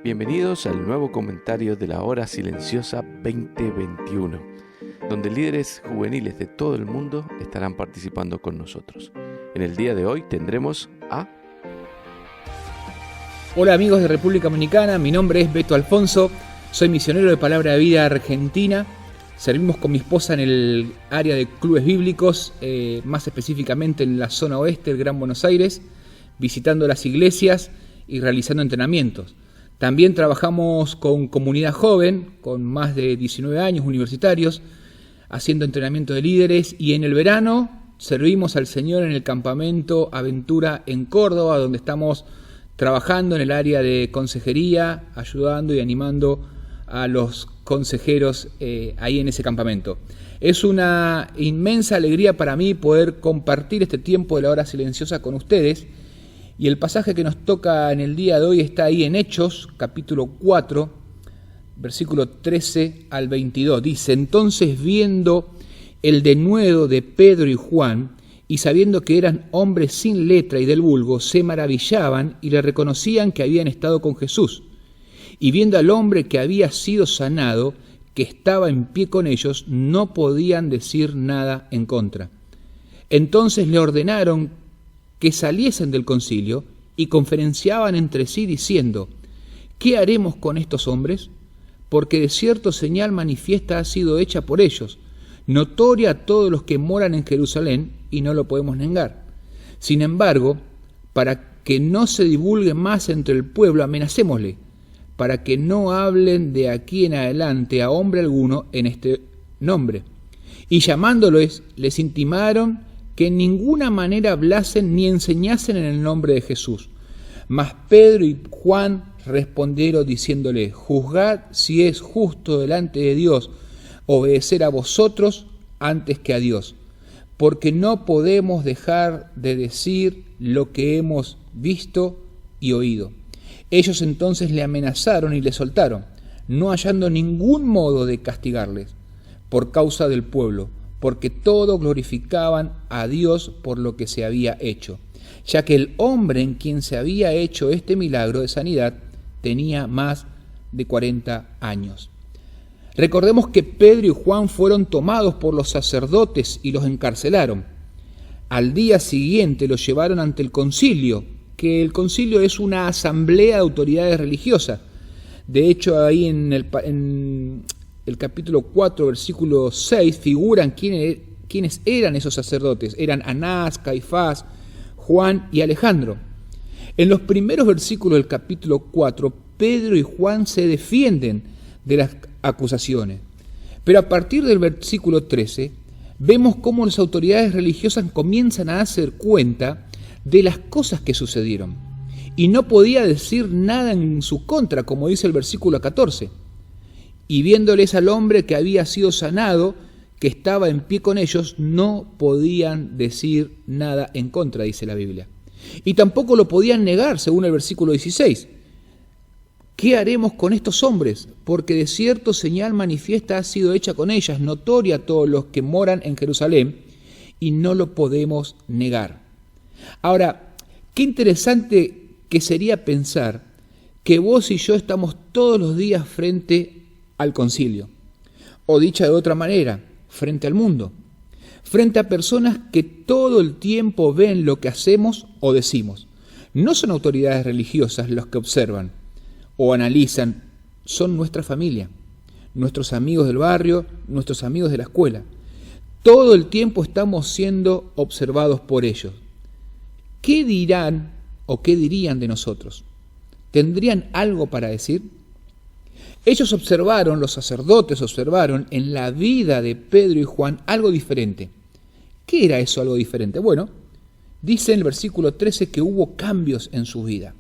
Bienvenidos al nuevo comentario de la Hora Silenciosa 2021, donde líderes juveniles de todo el mundo estarán participando con nosotros. En el día de hoy tendremos a... Hola amigos de República Dominicana, mi nombre es Beto Alfonso, soy misionero de Palabra de Vida Argentina. Servimos con mi esposa en el área de clubes bíblicos, más específicamente en la zona oeste del Gran Buenos Aires, visitando las iglesias y realizando entrenamientos. También trabajamos con comunidad joven, con más de 19 años, universitarios, haciendo entrenamiento de líderes, y en el verano servimos al Señor en el campamento Aventura en Córdoba, donde estamos trabajando en el área de consejería, ayudando y animando a los consejeros ahí en ese campamento. Es una inmensa alegría para mí poder compartir este tiempo de la hora silenciosa con ustedes. Y el pasaje que nos toca en el día de hoy está ahí en Hechos, capítulo 4, versículo 13 al 22. Dice: entonces, viendo el denuedo de Pedro y Juan, y sabiendo que eran hombres sin letra y del vulgo, se maravillaban y le reconocían que habían estado con Jesús. Y viendo al hombre que había sido sanado, que estaba en pie con ellos, no podían decir nada en contra. Entonces le ordenaron que saliesen del concilio y conferenciaban entre sí diciendo: ¿qué haremos con estos hombres? Porque de cierto señal manifiesta ha sido hecha por ellos, notoria a todos los que moran en Jerusalén, y no lo podemos negar. Sin embargo, para que no se divulgue más entre el pueblo, amenacémosle, para que no hablen de aquí en adelante a hombre alguno en este nombre. Y llamándolos, les intimaron que en ninguna manera hablasen ni enseñasen en el nombre de Jesús. Mas Pedro y Juan respondieron diciéndole: juzgad si es justo delante de Dios obedecer a vosotros antes que a Dios, porque no podemos dejar de decir lo que hemos visto y oído. Ellos entonces le amenazaron y le soltaron, no hallando ningún modo de castigarles por causa del pueblo, porque todos glorificaban a Dios por lo que se había hecho, ya que el hombre en quien se había hecho este milagro de sanidad tenía más de 40 años. Recordemos que Pedro y Juan fueron tomados por los sacerdotes y los encarcelaron. Al día siguiente los llevaron ante el concilio, que el concilio es una asamblea de autoridades religiosas. De hecho, ahí en el capítulo 4, versículo 6, figuran quiénes eran esos sacerdotes. Eran Anás, Caifás, Juan y Alejandro. En los primeros versículos del capítulo 4, Pedro y Juan se defienden de las acusaciones. Pero a partir del versículo 13, vemos cómo las autoridades religiosas comienzan a hacer cuenta de las cosas que sucedieron. Y no podía decir nada en su contra, como dice el versículo 14. Y viéndoles al hombre que había sido sanado, que estaba en pie con ellos, no podían decir nada en contra, dice la Biblia. Y tampoco lo podían negar, según el versículo 16. ¿Qué haremos con estos hombres? Porque de cierto señal manifiesta ha sido hecha con ellas, notoria a todos los que moran en Jerusalén, y no lo podemos negar. Ahora, qué interesante que sería pensar que vos y yo estamos todos los días frente al concilio, o dicha de otra manera, frente al mundo, frente a personas que todo el tiempo ven lo que hacemos o decimos. No son autoridades religiosas los que observan o analizan, son nuestra familia, nuestros amigos del barrio, nuestros amigos de la escuela. Todo el tiempo estamos siendo observados por ellos. ¿Qué dirán o qué dirían de nosotros? ¿Tendrían algo para decir? Ellos observaron, los sacerdotes observaron en la vida de Pedro y Juan algo diferente. ¿Qué era eso algo diferente? Bueno, dice en el versículo 13 que hubo cambios en su vida.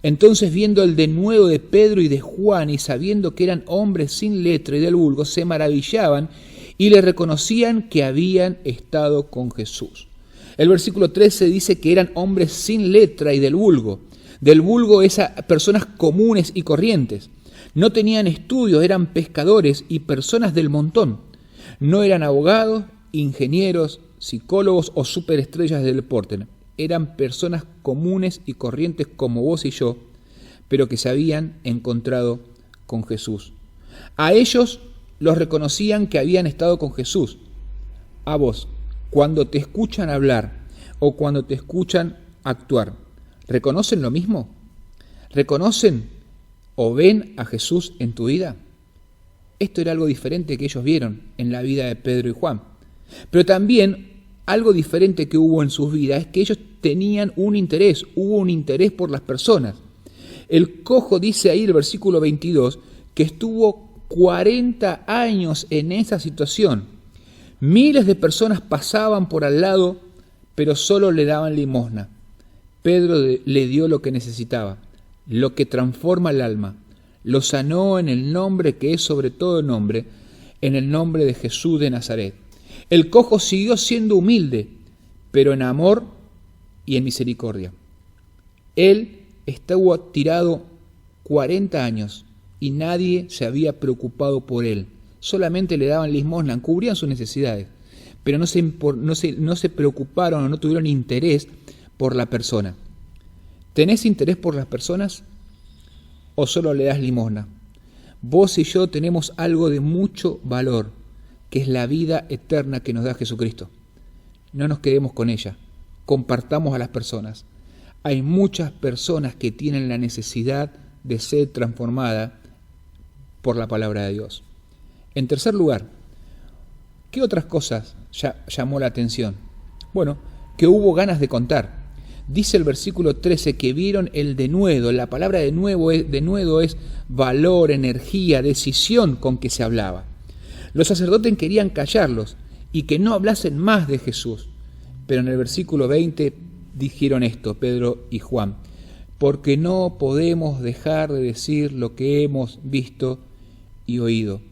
Entonces, viendo el denuedo de Pedro y de Juan, y sabiendo que eran hombres sin letra y del vulgo, se maravillaban y le reconocían que habían estado con Jesús. El versículo 13 dice que eran hombres sin letra y del vulgo. Del vulgo es a personas comunes y corrientes. No tenían estudios, eran pescadores y personas del montón. No eran abogados, ingenieros, psicólogos o superestrellas del deporte. Eran personas comunes y corrientes como vos y yo, pero que se habían encontrado con Jesús. A ellos los reconocían que habían estado con Jesús. A vos, cuando te escuchan hablar o cuando te escuchan actuar, ¿reconocen lo mismo? ¿Reconocen o ven a Jesús en tu vida? Esto era algo diferente que ellos vieron en la vida de Pedro y Juan. Pero también algo diferente que hubo en sus vidas es que ellos tenían un interés, hubo un interés por las personas. El cojo dice ahí, el versículo 22, que estuvo 40 años en esa situación. Miles de personas pasaban por al lado, pero solo le daban limosna. Pedro le dio lo que necesitaba, lo que transforma el alma. Lo sanó en el nombre que es sobre todo nombre, en el nombre de Jesús de Nazaret. El cojo siguió siendo humilde, pero en amor y en misericordia. Él estuvo tirado 40 años y nadie se había preocupado por él. Solamente le daban limosna, cubrían sus necesidades, pero no se preocuparon o no tuvieron interés por la persona. ¿Tenés interés por las personas o solo le das limosna? Vos y yo tenemos algo de mucho valor, que es la vida eterna que nos da Jesucristo. No nos quedemos con ella, compartamos a las personas. Hay muchas personas que tienen la necesidad de ser transformadas por la palabra de Dios. En tercer lugar, ¿qué otras cosas llamó la atención? Bueno, que hubo ganas de contar. Dice el versículo 13 que vieron el denuedo. La palabra denuedo es valor, energía, decisión con que se hablaba. Los sacerdotes querían callarlos y que no hablasen más de Jesús. Pero en el versículo 20 dijeron esto, Pedro y Juan: porque no podemos dejar de decir lo que hemos visto y oído.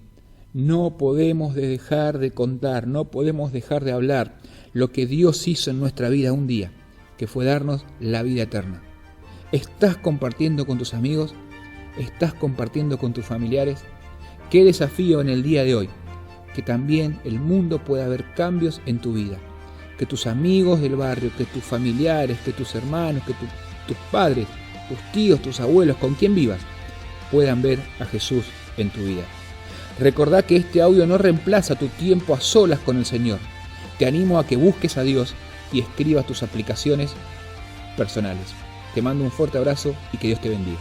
No podemos dejar de contar, no podemos dejar de hablar lo que Dios hizo en nuestra vida un día, que fue darnos la vida eterna. ¿Estás compartiendo con tus amigos? ¿Estás compartiendo con tus familiares? Qué desafío en el día de hoy, que también el mundo pueda ver cambios en tu vida, que tus amigos del barrio, que tus familiares, que tus hermanos, que tus padres, tus tíos, tus abuelos, con quien vivas, puedan ver a Jesús en tu vida. Recordá que este audio no reemplaza tu tiempo a solas con el Señor. Te animo a que busques a Dios y escribas tus aplicaciones personales. Te mando un fuerte abrazo y que Dios te bendiga.